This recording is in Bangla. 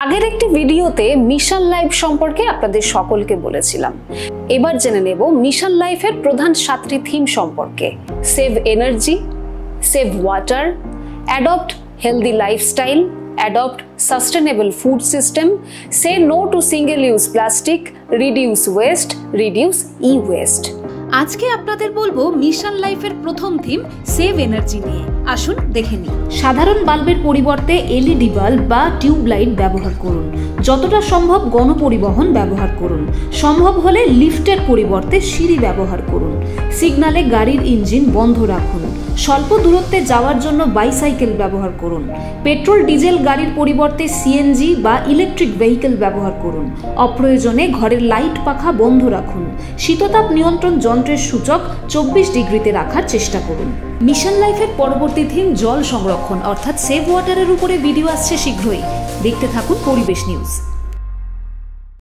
আগের একটি ভিডিওতে মিশন লাইফ সম্পর্কে আপনাদের সকলকে বলেছিলাম। এবার জেনে নেব মিশন লাইফের প্রধান 7টি থিম সম্পর্কে। Save energy, save water, adopt healthy lifestyle, adopt sustainable food system, say no to single use plastic, reduce waste, reduce e waste. আজকে আপনাদের বলবো মিশন লাইফের প্রথম থিম সেভ এনার্জি নিয়ে। আসুন দেখে নিই। সাধারণ বাল্বের পরিবর্তে এলইডি বাল্ব বা টিউব লাইট ব্যবহার করুন। যতটা সম্ভব গণপরিবহন ব্যবহার করুন। সম্ভব হলে লিফটের পরিবর্তে সিঁড়ি ব্যবহার করুন। সিগন্যালে গাড়ির ইঞ্জিন বন্ধ রাখুন। স্বল্প দূরত্বে যাওয়ার জন্য বাইসাইকেল ব্যবহার করুন। পেট্রোল ডিজেল গাড়ির পরিবর্তে সিএনজি বা ইলেকট্রিক ভেহিকেল ব্যবহার করুন। অপ্রয়োজনে ঘরের লাইট পাখা বন্ধ রাখুন। শীততাপ নিয়ন্ত্রণ যন্ত্রের সূচক 24 ডিগ্রিতে রাখার চেষ্টা করুন। মিশন লাইফের পরবর্তী থিম জল সংরক্ষণ অর্থাৎ সেভ ওয়াটারের উপরে ভিডিও আসছে শীঘ্রই। দেখতে থাকুন পরিবেশ নিউজ।